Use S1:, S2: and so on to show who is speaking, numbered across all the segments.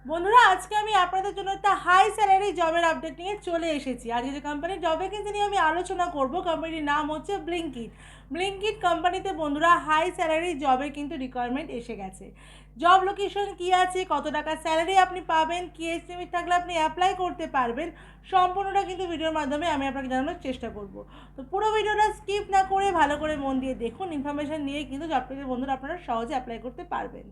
S1: বন্ধুরা, আজকে আমি আপনাদের জন্য একটা হাই স্যালারি জবের আপডেট নিয়ে চলে এসেছি। আজকে যে কোম্পানির জব ভ্যাকেন্সি নিয়ে আমি আলোচনা করব, কোম্পানির নাম হচ্ছে ব্লিঙ্কিট। ব্লিঙ্কিট কোম্পানিতে বন্ধুরা হাই স্যালারি জবের কিন্তু রিকোয়ারমেন্ট এসে গেছে। জব লোকেশন কী আছে, কত টাকা স্যালারি আপনি পাবেন, কি এজ লিমিট থাকলে আপনি অ্যাপ্লাই করতে পারবেন, সম্পূর্ণটা কিন্তু ভিডিওর মাধ্যমে আমি আপনাকে জানানোর চেষ্টা করব। তো পুরো ভিডিওটা স্কিপ না করে ভালো করে মন দিয়ে দেখুন। ইনফরমেশান নিয়ে কিন্তু জব থেকে বন্ধুরা আপনারা সহজে অ্যাপ্লাই করতে পারবেন।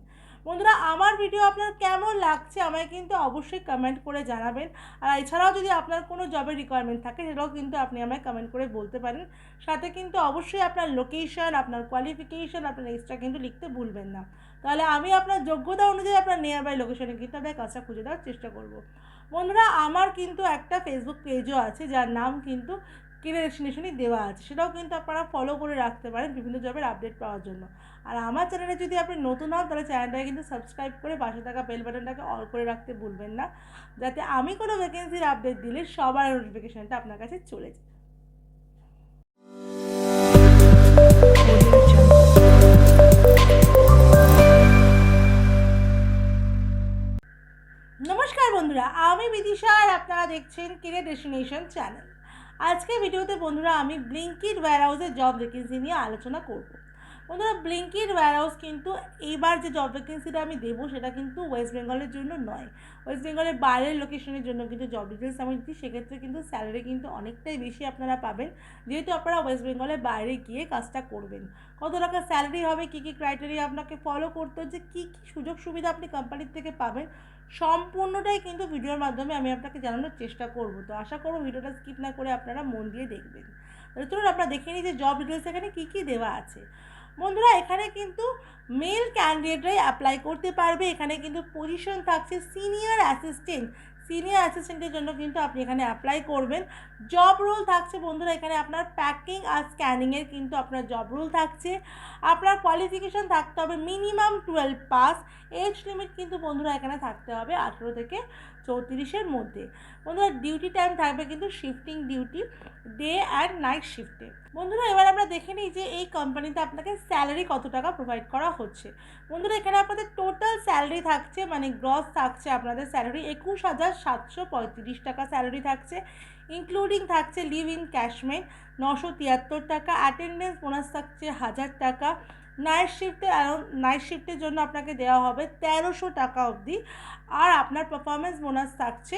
S1: বন্ধুরা, আমার ভিডিও আপনার কেমন লাগছে আমায় কিন্তু অবশ্যই কমেন্ট করে জানাবেন। আর এছাড়াও যদি আপনার কোনো জবের রিকোয়ারমেন্ট থাকে সেটাও কিন্তু আপনি আমায় কমেন্ট করে বলতে পারেন। সাথে কিন্তু অবশ্যই আপনার লোকেশন, আপনার কোয়ালিফিকেশান, আপনার এক্সট্রা কিন্তু লিখতে ভুলবেন না। তাহলে আমি আপনার যোগ্যতা অনুযায়ী আপনার নিয়ার বাই লোকেশনে কিন্তু আপনার কাজটা খুঁজে দেওয়ার চেষ্টা করব। বন্ধুরা, আমার কিন্তু একটা ফেসবুক পেজও আছে যার নাম কিন্তু কেরিয়ার ডেস্টিনেশনই দেওয়া আছে, সেটাও কিন্তু আপনারা ফলো করে রাখতে পারেন বিভিন্ন জবের আপডেট পাওয়ার জন্য। আর আমার চ্যানেলে যদি আপনি নতুন হন তাহলে চ্যানেলটাকে কিন্তু সাবস্ক্রাইব করে পাশে থাকা বেল বাটনটাকে অল করে রাখতে ভুলবেন না, যাতে আমি কোনো ভ্যাকেন্সির আপডেট দিলে সবার নোটিফিকেশানটা আপনার কাছে চলে যায়। নমস্কার বন্ধুরা, আমি বিদিশা আর আপনারা দেখছেন কেরিয়ার ডেস্টিনেশন চ্যানেল। আজকে ভিডিওতে বন্ধুরা আমি ব্লিঙ্কিট ওয়্যারহাউসের জব ভ্যাকেন্সি নিয়ে আলোচনা করব। বন্ধুরা, ব্লিঙ্কিট ওয়্যারহাউস কিন্তু এইবার যে জব ভ্যাকেন্সিটা আমি দেবো সেটা কিন্তু ওয়েস্ট বেঙ্গলের জন্য নয়, ওয়েস্ট বেঙ্গলের বাইরের লোকেশনের জন্য কিন্তু জব ডিটেলস আমি দিচ্ছি। সেক্ষেত্রে কিন্তু স্যালারি কিন্তু অনেকটাই বেশি আপনারা পাবেন, যেহেতু আপনারা ওয়েস্ট বেঙ্গলের বাইরে গিয়ে কাজটা করবেন। কত টাকা স্যালারি হবে, কী কী ক্রাইটেরিয়া আপনাকে ফলো করতে হচ্ছে, কী কী সুযোগ সুবিধা আপনি কোম্পানির থেকে পাবেন, সম্পূর্ণটাই কিন্তু ভিডিওর মাধ্যমে আমি আপনাকে জানানোর চেষ্টা করব। তো আশা করব ভিডিওটা স্কিপ না করে আপনারা মন দিয়ে দেখবেন। তাহলে চলুন আমরা দেখে নিই যে জব ডিটেলস এখানে কী কী দেওয়া আছে। বন্ধুরা, এখানে কিন্তু মেল ক্যান্ডিডেটরাই অ্যাপ্লাই করতে পারবে। এখানে কিন্তু পজিশন থাকছে সিনিয়র অ্যাসিস্ট্যান্ট। সিনিয়র অ্যাসিস্ট্যান্টের জন্য কিন্তু আপনি এখানে অ্যাপ্লাই করবেন। জব রোল থাকছে বন্ধুরা এখানে আপনার প্যাকিং আর স্ক্যানিংয়ের কিন্তু আপনার জব রোল থাকছে। আপনার কোয়ালিফিকেশান থাকতে হবে মিনিমাম 12 পাস। এজ লিমিট কিন্তু বন্ধুরা এখানে থাকতে হবে 18 থেকে 34-এর মধ্যে। বন্ধুরা, ডিউটি টাইম থাকবে কিন্তু shifting duty, day and night শিফটে। বন্ধুরা, এবার আমরা দেখে নিই যে এই কোম্পানিতে আপনাকে স্যালারি কত টাকা প্রোভাইড করা হচ্ছে। বন্ধুরা, এখানে আপনাদের টোটাল স্যালারি থাকছে, মানে গ্রস থাকছে আপনাদের স্যালারি 21,735 টাকা স্যালারি থাকছে। ইনক্লুডিং থাকছে লিভ ইন ক্যাশমেন্ট 973 টাকা, অ্যাটেন্ডেন্স বোনাস থাকছে 1000 টাকা। নাইট শিফটের জন্য আপনাকে দেওয়া হবে 1300 টাকা অবধি। আর আপনার পারফরমেন্স বোনাস থাকছে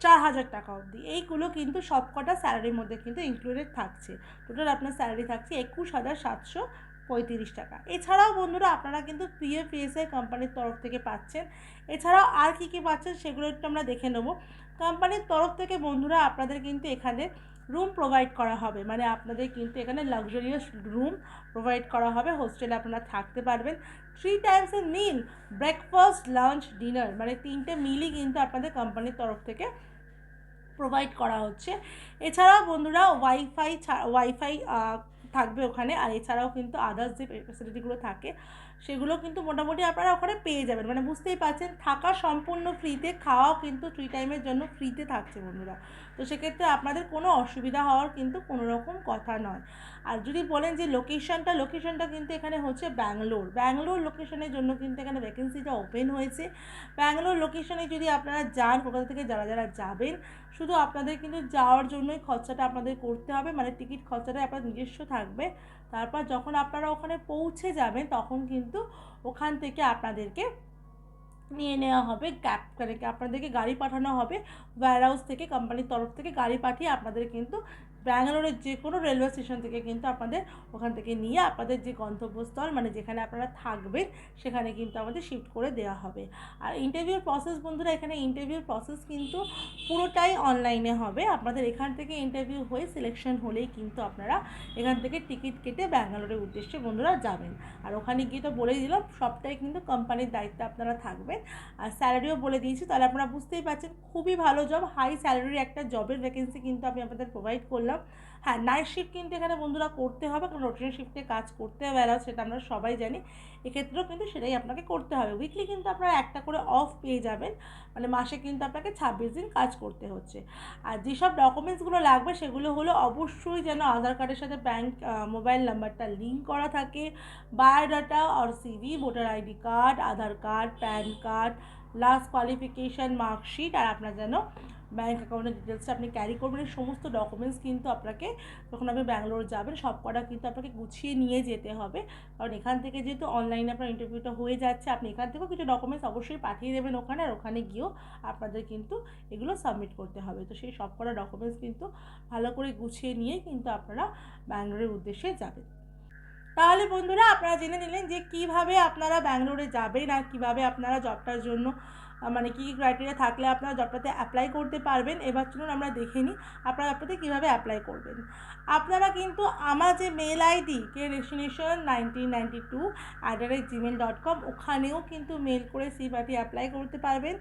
S1: 4000 টাকা অবধি। এইগুলো কিন্তু সবকটা স্যালারির মধ্যে কিন্তু ইনক্লুডেড থাকছে। টোটাল আপনার স্যালারি থাকছে 21,735 টাকা। এছাড়াও বন্ধুরা আপনারা কিন্তু পিএফএসআই কোম্পানির তরফ থেকে পাচ্ছেন। এছাড়াও আর কী কী পাচ্ছেন সেগুলো একটু আমরা দেখে নেব। কোম্পানির তরফ থেকে বন্ধুরা আপনাদের কিন্তু এখানে রুম প্রোভাইড করা হবে, মানে আপনাদের কিন্তু এখানে লাক্সারিয়াস রুম প্রোভাইড করা হবে। হোস্টেলে আপনারা থাকতে পারবেন। 3 টাইমসের মিল, ব্রেকফাস্ট, লাঞ্চ, ডিনার, মানে 3টে মিলই কিন্তু আপনাদের কোম্পানির তরফ থেকে প্রোভাইড করা হচ্ছে। এছাড়াও বন্ধুরা ওয়াইফাই থাকবে ওখানে। আর এছাড়াও কিন্তু আদার্স যে ফ্যাসিলিটিগুলো থাকে সেগুলো কিন্তু মোটামুটি আপনারা ওখানে পেয়ে যাবেন। মানে বুঝতেই পারছেন, থাকা সম্পূর্ণ ফ্রিতে, খাওয়াও কিন্তু 3 টাইমের জন্য ফ্রিতে থাকছে বন্ধুরা। তো সেক্ষেত্রে আপনাদের কোনো অসুবিধা হওয়ার কিন্তু কোনো রকম কথা নয়। আর যদি বলেন যে লোকেশনটা কিন্তু এখানে হচ্ছে ব্যাঙ্গালোর লোকেশনের জন্য কিন্তু এখানে ভ্যাকেন্সিটা ওপেন হয়েছে। ব্যাঙ্গালোর লোকেশনে যদি আপনারা যান, কলকাতা থেকে যারা যারা যাবেন, শুধু আপনাদের কিন্তু যাওয়ার জন্যই খরচাটা আপনাদের করতে হবে, মানে টিকিট খরচাটা আপনার নিজস্ব থাকবে। তারপর যখন আপনারা ওখানে পৌঁছে যাবেন তখন কিন্তু ওখান থেকে আপনাদেরকে নিয়ে নেওয়া হবে, ক্যাব করে আপনাদেরকে গাড়ি পাঠানো হবে। ওয়্যারহাউস থেকে কোম্পানির তরফ থেকে গাড়ি পাঠিয়ে আপনাদের কিন্তু ব্যাঙ্গালোরের যে কোনো রেলওয়ে স্টেশন থেকে কিন্তু আপনাদের ওখান থেকে নিয়ে আপনাদের যে গন্তব্যস্থল, মানে যেখানে আপনারা থাকবেন, সেখানে কিন্তু আমাদের শিফট করে দেওয়া হবে। আর ইন্টারভিউর প্রসেস বন্ধুরা, এখানে ইন্টারভিউর প্রসেস কিন্তু পুরোটাই অনলাইনে হবে। আপনাদের এখান থেকে ইন্টারভিউ হয়ে সিলেকশন হলেই কিন্তু আপনারা এখান থেকে টিকিট কেটে ব্যাঙ্গালোরের উদ্দেশ্যে বন্ধুরা যাবেন। আর ওখানে গিয়ে তো বলেই দিলাম, সবটাই কিন্তু কোম্পানির দায়িত্বে আপনারা থাকবেন। আর স্যালারিও বলে দিয়েছি, তাহলে আপনারা বুঝতেই পারছেন খুবই ভালো জব, হাই স্যালারির একটা জবের ভ্যাকেন্সি কিন্তু আমি আপনাদের প্রোভাইড করলাম। হ্যাঁ, নাইট শিফট কিন্তু এখানে বন্ধুরা করতে হবে, কারণ রোটেশন শিফটে কাজ করতে হবে, আর সেটা আমরা সবাই জানি। এক্ষেত্রেও কিন্তু সেটাই আপনাকে করতে হবে। উইকলি কিন্তু আপনারা একটা করে অফ পেয়ে যাবেন, মানে মাসে কিন্তু আপনাকে 26 দিন কাজ করতে হচ্ছে। আর যেসব ডকুমেন্টসগুলো লাগবে সেগুলো হলো অবশ্যই যেন আধার কার্ডের সাথে ব্যাঙ্ক মোবাইল নাম্বারটা লিঙ্ক করা থাকে, বায়োডাটা আর CV, voter ID card, Aadhaar card, PAN card, last qualification, marksheet, আর আপনার যেন ব্যাঙ্ক অ্যাকাউন্টের ডিটেলসটা আপনি ক্যারি করবেন। এই সমস্ত ডকুমেন্টস কিন্তু আপনাকে যখন আপনি ব্যাঙ্গালোর যাবেন সব কটা কিন্তু আপনাকে গুছিয়ে নিয়ে যেতে হবে, কারণ এখান থেকে যেহেতু অনলাইনে আপনার ইন্টারভিউটা হয়ে যাচ্ছে, আপনি এখান থেকেও কিছু ডকুমেন্টস অবশ্যই পাঠিয়ে দেবেন ওখানে, আর ওখানে গিয়েও আপনাদের কিন্তু এগুলো সাবমিট করতে হবে। তো সেই সব কটা ডকুমেন্টস কিন্তু ভালো করে গুছিয়ে নিয়ে কিন্তু আপনারা ব্যাঙ্গালোরের উদ্দেশ্যে যাবেন। তাহলে বন্ধুরা আপনারা জেনে নিলেন যে কীভাবে আপনারা ব্যাঙ্গালোরে যাবেন আর কীভাবে আপনারা জবটার জন্য মানে কী ক্রাইটেরিয়া থাকলে আপনারা জবটাতে অ্যাপ্লাই করতে পারবেন। এবার চলুন আমরা দেখে নিই আপনারা জবটাতে কীভাবে অ্যাপ্লাই করবেন। আপনারা কিন্তু আমার যে মেল আইডি careerdestination1992@gmail.com ওখানেও কিন্তু মেল করে সিভি পাঠিয়ে অ্যাপ্লাই করতে পারবেন।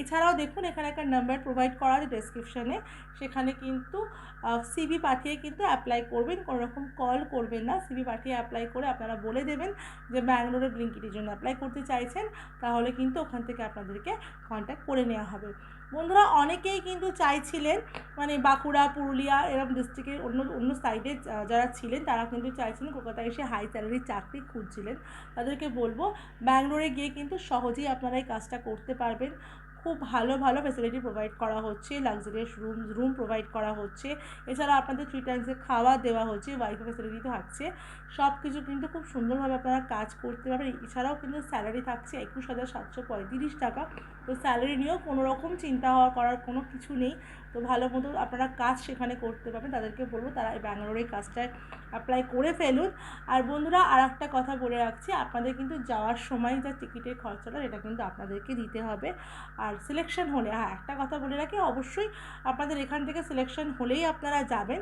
S1: এছাড়াও দেখুন এখানে একটা নাম্বার প্রোভাইড করা আছে ডেসক্রিপশানে, সেখানে কিন্তু সিভি পাঠিয়ে কিন্তু অ্যাপ্লাই করবেন, কোনো রকম কল করবেন না। সিভি পাঠিয়ে অ্যাপ্লাই করে আপনারা বলে দেবেন যে ব্যাঙ্গালোরে ব্লিঙ্কিটের জন্য অ্যাপ্লাই করতে চাইছেন, তাহলে কিন্তু ওখান থেকে আপনাদেরকে কন্ট্যাক্ট করে নেওয়া হবে। বন্ধুরা অনেকেই কিন্তু চাইছিলেন, মানে বাঁকুড়া, পুরুলিয়া এরকম ডিস্ট্রিক্টের অন্য সাইডে যারা ছিলেন তারা কিন্তু চাইছিলেন কলকাতায় এসে হাই স্যালারির চাকরি খুঁজছিলেন, তাদেরকে বলবো ব্যাঙ্গালোরে গিয়ে কিন্তু সহজেই আপনারা এই কাজটা করতে পারবেন। খুব ভালো ভালো ফ্যাসিলিটি প্রোভাইড করা হচ্ছে, লাক্সারিয়াস রুম প্রোভাইড করা হচ্ছে, এছাড়া আপনাদের 3 টাইমসে খাওয়া দেওয়া হচ্ছে, ওয়াইফাই ফ্যাসিলিটি থাকছে, সব কিছু কিন্তু খুব সুন্দরভাবে আপনারা কাজ করতে পারবেন। এছাড়াও কিন্তু স্যালারি থাকছে 21,735 টাকা। তো স্যালারি নিয়েও কোনো রকম চিন্তা করার কোনো কিছু নেই। তো ভালো মতো আপনারা কাজ সেখানে করতে পারবেন। তাদেরকে বলবো তারা এই ব্যাঙ্গালোরে কাজটায় অ্যাপ্লাই করে ফেলুন। আর বন্ধুরা আর একটা কথা বলে রাখছি, আপনাদের কিন্তু যাওয়ার সময় যা টিকিটের খরচাটা এটা কিন্তু আপনাদেরকে দিতে হবে। আর সিলেকশন হলে, হ্যাঁ একটা কথা বলে রাখি, অবশ্যই আপনাদের এখান থেকে সিলেকশন হলেই আপনারা যাবেন,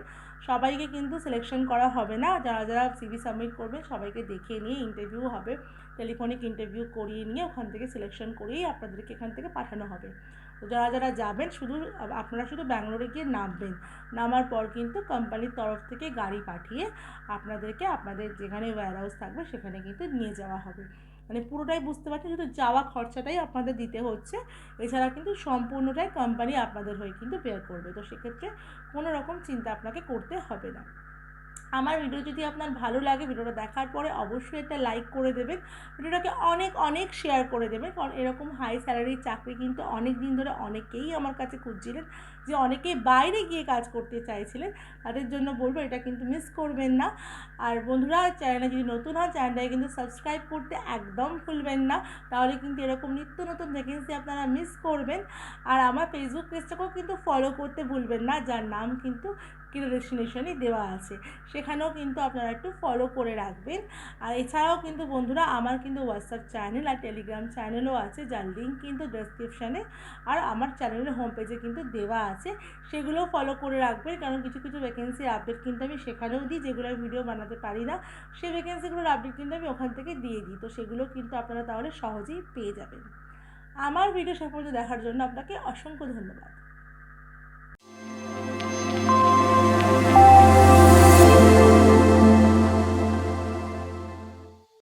S1: সবাইকে কিন্তু সিলেকশন করা হবে না। যারা যারা সিভি সাবমিট করবেন সবাইকে দেখে নিয়ে ইন্টারভিউ হবে, টেলিফোনিক ইন্টারভিউ করিয়ে নিয়ে ওখান থেকে সিলেকশন করিয়েই আপনাদেরকে এখান থেকে পাঠানো হবে। তো যারা যারা যাবেন আপনারা শুধু ব্যাঙ্গালোরে গিয়ে নামবেন, নামার পর কিন্তু কোম্পানির তরফ থেকে গাড়ি পাঠিয়ে আপনাদেরকে আপনাদের যেখানে ওয়্যার হাউস থাকবে সেখানে কিন্তু নিয়ে যাওয়া হবে। মানে পুরোটাই বুঝতে পারছেন, শুধু যাওয়া খরচাটাই আপনাদের দিতে হচ্ছে, এছাড়া কিন্তু সম্পূর্ণটাই কোম্পানি আপনাদের হয়ে কিন্তু বেয়ার করবে। তো সেক্ষেত্রে কোনো রকম চিন্তা আপনাকে করতে হবে না। আমার ভিডিও যদি আপনার ভালো লাগে, ভিডিওটা দেখার পরে অবশ্যই একটা লাইক করে দেবেন, ভিডিওটাকে অনেক অনেক শেয়ার করে দেবেন, কারণ এরকম হাই স্যালারির চাকরি কিন্তু অনেক দিন ধরে অনেকেই আমার কাছে খুঁজছিলেন, যে অনেকেই বাইরে গিয়ে কাজ করতে চাইছিলেন, তাদের জন্য বলবো এটা কিন্তু মিস করবেন না। আর বন্ধুরা চ্যানেলে যদি নতুন হন চ্যানেলটাকে কিন্তু সাবস্ক্রাইব করতে একদম ভুলবেন না, তাহলে কিন্তু এরকম নিত্য নতুন ভ্যাকেন্সি আপনারা মিস করবেন। আর আমার ফেসবুক পেজটাকেও কিন্তু ফলো করতে ভুলবেন না, যার নাম কিন্তু কেরিয়ার ডেস্টিনেশনই দেওয়া আছে, সেখানেও কিন্তু আপনারা একটু ফলো করে রাখবেন। আর এছাড়াও কিন্তু বন্ধুরা আমার কিন্তু হোয়াটসঅ্যাপ চ্যানেল আর টেলিগ্রাম চ্যানেলও আছে, যার লিঙ্ক কিন্তু ডেসক্রিপশানে আর আমার চ্যানেলের হোম পেজে কিন্তু দেওয়া আছে, সেগুলোও ফলো করে রাখবেন। কারণ কিছু কিছু ভ্যাকেন্সির আপডেট কিন্তু আমি সেখানেও দিই, যেগুলো আমি ভিডিও বানাতে পারি না, সেই ভ্যাকেন্সিগুলোর আপডেট কিন্তু আমি ওখান থেকে দিয়ে দিই। তো সেগুলো কিন্তু আপনারা তাহলে সহজেই পেয়ে যাবেন। আমার ভিডিও শেষ পর্যন্ত দেখার জন্য আপনাকে অসংখ্য ধন্যবাদ।